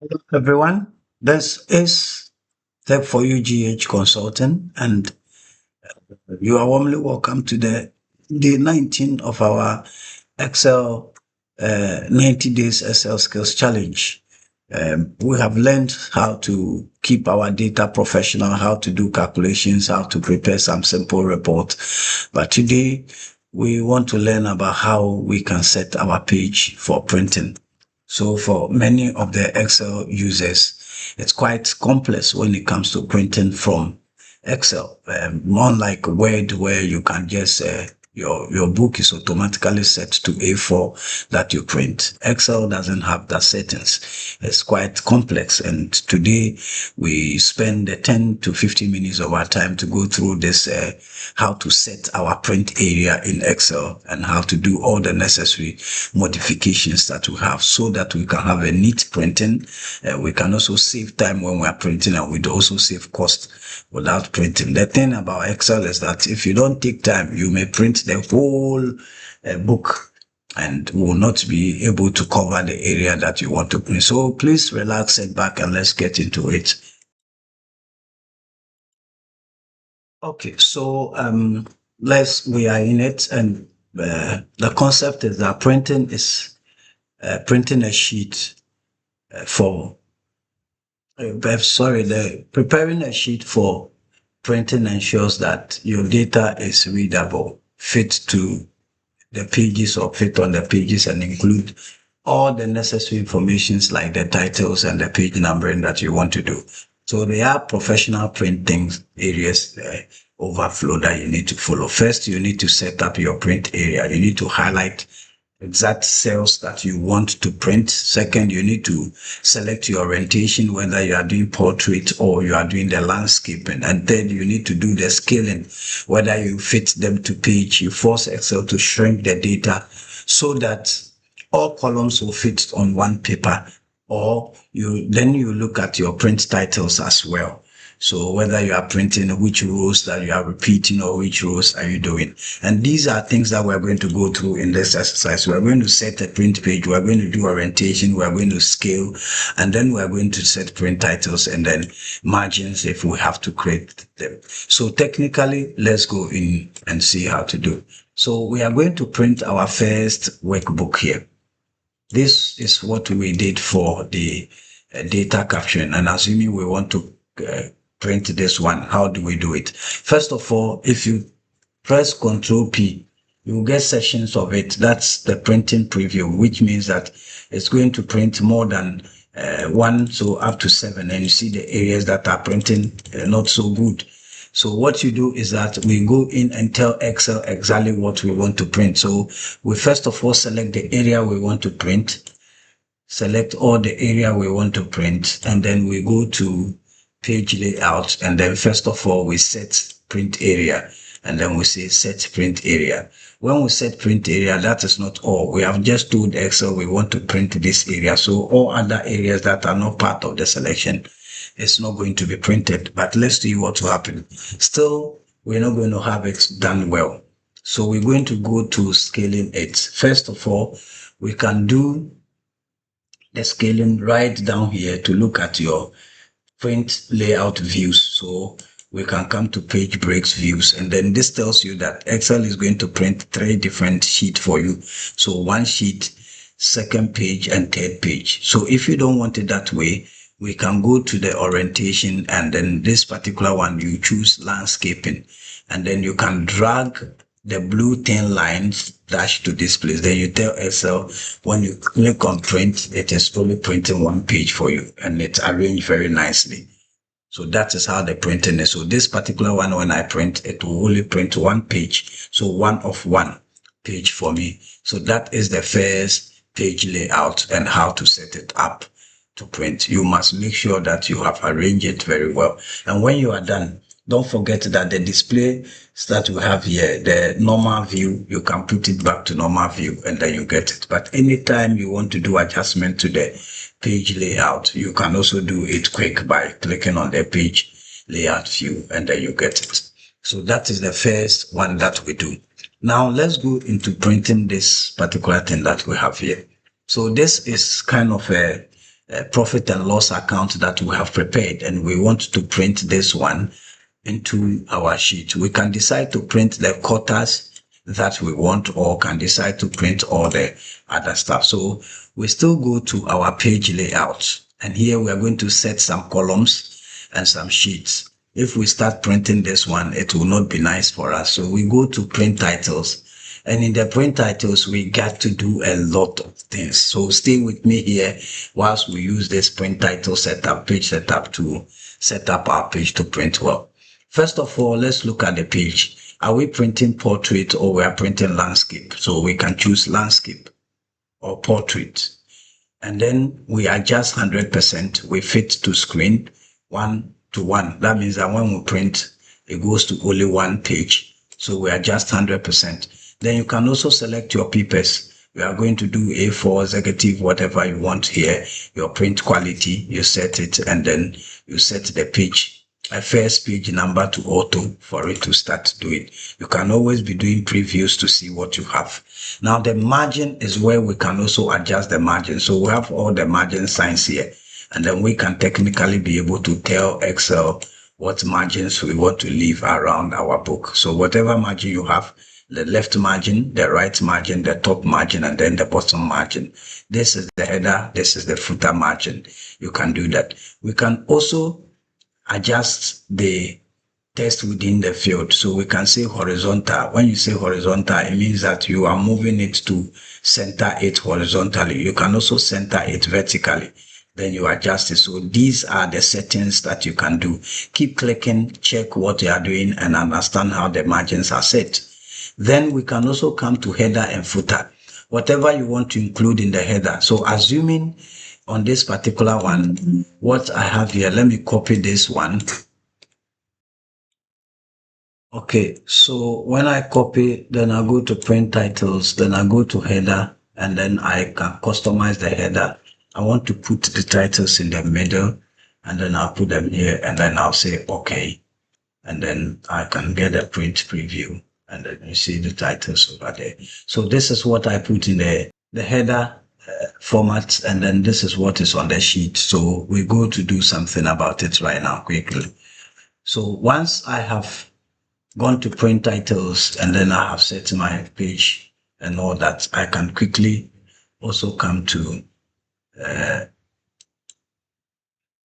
Hello, everyone. This is Tech for You GH Consulting, and you are warmly welcome to the day 19 of our Excel 90 Days Excel Skills Challenge. We have learned how to keep our data professional, how to do calculations, how to prepare some simple reports. But today, we want to learn about how we can set our page for printing. So for many of the Excel users, it's quite complex when it comes to printing from Excel. Unlike Word, where you can just your book is automatically set to A4 that you print. Excel doesn't have that settings. It's quite complex, and today we spend 10 to 15 minutes of our time to go through this how to set our print area in Excel and how to do all the necessary modifications that we have so that we can have a neat printing. We can also save time when we are printing, and we also save cost without printing. The thing about Excel is that if you don't take time, you may print the whole book and will not be able to cover the area that you want to print. So please relax, sit back, and let's get into it. Okay, so we are in it, and the concept is that printing is printing a sheet for the preparing a sheet for printing ensures that your data is readable, fit to the pages or fit on the pages, and include all the necessary informations like the titles and the page numbering that you want to do. So there are professional printing areas overflow that you need to follow. First, you need to set up your print area. You need to highlight exact cells that you want to print. Second, you need to select your orientation, whether you are doing portrait or you are doing the landscaping. And third, you need to do the scaling, whether you fit them to page. You force Excel to shrink the data so that all columns will fit on one paper, or you look at your print titles as well. So whether you are printing, which rows that you are repeating or which rows are you doing. And these are things that we're going to go through in this exercise. We're going to set a print page. We're going to do orientation. We're going to scale. And then we're going to set print titles and then margins if we have to create them. So technically, let's go in and see how to do. So we are going to print our first workbook here. This is what we did for the data capturing. And assuming we want to print this one, how do we do it? First of all, if you press Ctrl P, you will get sections of it. That's the printing preview, which means that it's going to print more than one, so up to 7. And you see the areas that are printing not so good. So what you do is that we go in and tell Excel exactly what we want to print. So we first of all select the area we want to print, select all the area we want to print, and then we go to page layout. And then first of all, we set print area, and then we say set print area. When we set print area, that is not all. We have just told Excel we want to print this area. So all other areas that are not part of the selection, it's not going to be printed. But let's see what will happen. Still, we're not going to have it done well. So we're going to go to scaling it. First of all, we can do the scaling right down here to look at your print layout views. So we can come to page breaks views, and then this tells you that Excel is going to print 3 different sheets for you. So one sheet, second page, and third page. So if you don't want it that way, we can go to the orientation, and then this particular one, you choose landscaping, and then you can drag the blue thin lines dash to this place. Then you tell Excel when you click on print, it is only printing one page for you, and it's arranged very nicely. So that is how the printing is. So this particular one, when I print, it will only print one page. So one of one page for me. So that is the first page layout and how to set it up to print. You must make sure that you have arranged it very well. And when you are done, don't forget that the display that we have here, the normal view, you can put it back to normal view and then you get it. But anytime you want to do adjustment to the page layout, you can also do it quick by clicking on the page layout view and then you get it. So that is the first one that we do. Now let's go into printing this particular thing that we have here. So this is kind of a profit and loss account that we have prepared, and we want to print this one into our sheet. We can decide to print the quarters that we want, or can decide to print all the other stuff. So we still go to our page layout, and here we are going to set some columns and some sheets. If we start printing this one, it will not be nice for us. So we go to print titles. And in the print titles, we got to do a lot of things. So stay with me here whilst we use this print title setup, page setup to set up our page to print well. First of all, let's look at the page. Are we printing portrait or we are printing landscape? So we can choose landscape or portrait. And then we adjust 100%. We fit to screen 1:1. That means that when we print, it goes to only one page. So we adjust 100%. Then you can also select your papers. We are going to do A4, executive, whatever you want here. Your print quality, you set it, and then you set the page, a first page number to auto for it to start doing. You can always be doing previews to see what you have. Now the margin is where we can also adjust the margin. So we have all the margin signs here, and then we can technically be able to tell Excel what margins we want to leave around our book. So whatever margin you have, the left margin, the right margin, the top margin, and then the bottom margin. This is the header, this is the footer margin. You can do that. We can also adjust the text within the field. So we can say horizontal. When you say horizontal, it means that you are moving it to center it horizontally. You can also center it vertically. Then you adjust it. So these are the settings that you can do. Keep clicking, check what you are doing, and understand how the margins are set. Then we can also come to header and footer. Whatever you want to include in the header. So assuming on this particular one, what I have here, let me copy this one. Okay, so when I copy, then I go to print titles, then I go to header, and then I can customize the header. I want to put the titles in the middle, and then I'll put them here, and then I'll say okay. And then I can get a print preview. And then you see the titles over there. So this is what I put in the header format, and then this is what is on the sheet. So we go to do something about it right now quickly. So once I have gone to print titles, and then I have set my page and all that, I can quickly also come to the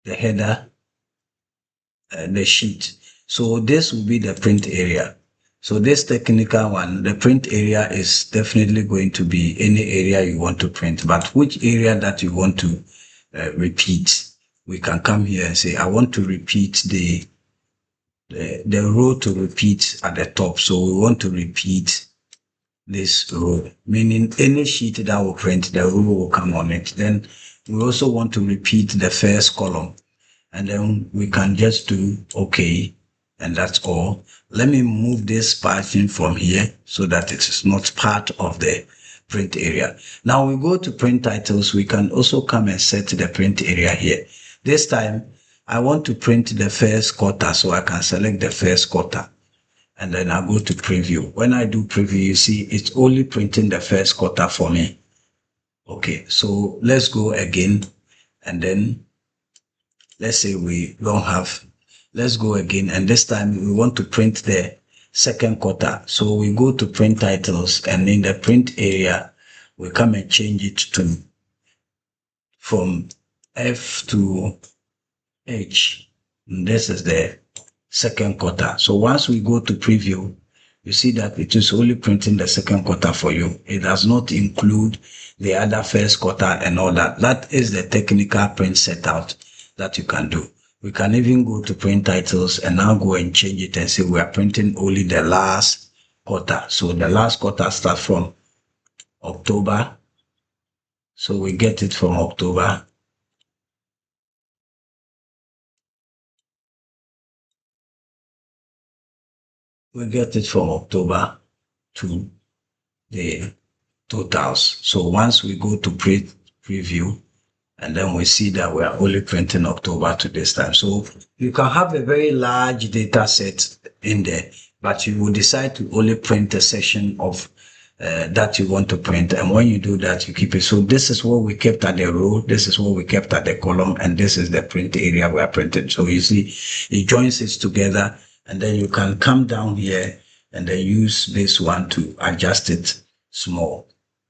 header, the sheet. So this will be the print area. So this technical one, the print area is definitely going to be any area you want to print, but which area that you want to repeat, we can come here and say, I want to repeat the row to repeat at the top. So we want to repeat this row, meaning any sheet that will print, the row will come on it. Then we also want to repeat the first column, and then we can just do okay. And that's all. Let me move this pattern from here so that it is not part of the print area. Now we go to print titles. We can also come and set the print area here. This time I want to print the first quarter, so I can select the first quarter, and then I go to preview. When I do preview, you see it's only printing the first quarter for me. Okay, so let's go again, and then let's say we don't have. Let's go again, and this time we want to print the second quarter. So we go to print titles, and in the print area, we come and change it to from F to H. And this is the second quarter. So once we go to preview, you see that it is only printing the second quarter for you. It does not include the other first quarter and all that. That is the technical print setup that you can do. We can even go to print titles and now go and change it and say we are printing only the last quarter. So the last quarter starts from October. So we get it from October. We get it from October to the totals. So once we go to print preview, and then we see that we are only printing October to this time. So you can have a very large data set in there, but you will decide to only print a section of that you want to print. And when you do that, you keep it. So this is what we kept at the row. This is what we kept at the column. And this is the print area we are printing. So you see, it joins it together. And then you can come down here and then use this one to adjust it small.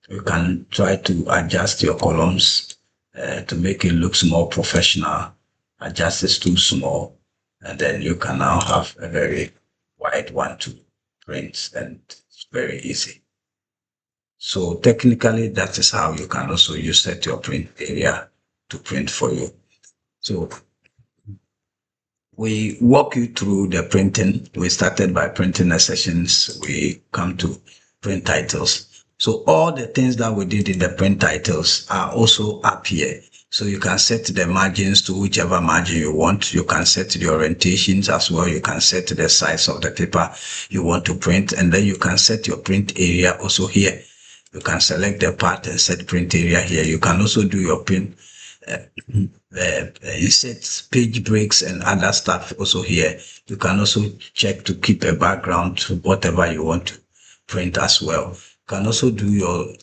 You can try to adjust your columns to make it look more professional. Adjust it too small. And then you can now have a very wide one to print, and it's very easy. So technically, that is how you can also use set your print area to print for you. So we walk you through the printing. We started by printing the sessions. We come to print titles. So all the things that we did in the print titles are also up here. So you can set the margins to whichever margin you want. You can set the orientations as well. You can set the size of the paper you want to print. And then you can set your print area also here. You can select the part and set print area here. You can also do your print, insert page breaks and other stuff also here. You can also check to keep a background to whatever you want to print as well. You can also do your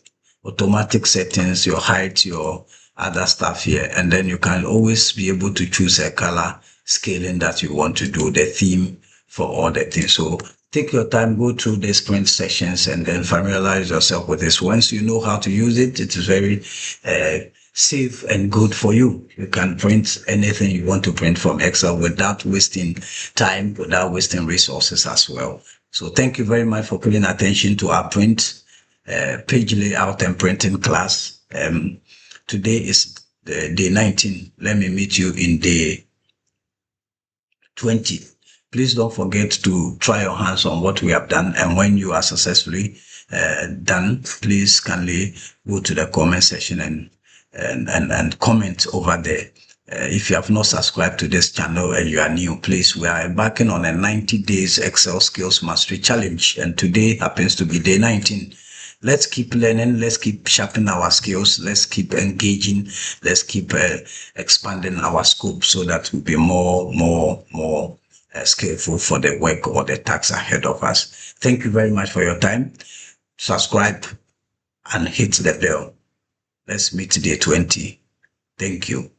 automatic settings, your height, your other stuff here. And then you can always be able to choose a color scaling that you want to do, the theme for all the things. So take your time, go through these print sessions, and then familiarize yourself with this. Once you know how to use it, it is very safe and good for you. You can print anything you want to print from Excel without wasting time, without wasting resources as well. So thank you very much for paying attention to our print page layout and printing class. Today is day 19. Let me meet you in day 20. Please don't forget to try your hands on what we have done. And when you are successfully done, please kindly go to the comment section and comment over there. If you have not subscribed to this channel and you are new, please, we are embarking on a 90 days Excel skills mastery challenge. And today happens to be day 19. Let's keep learning. Let's keep sharpening our skills. Let's keep engaging. Let's keep expanding our scope so that we'll be more skillful for the work or the tasks ahead of us. Thank you very much for your time. Subscribe and hit the bell. Let's meet day 20. Thank you.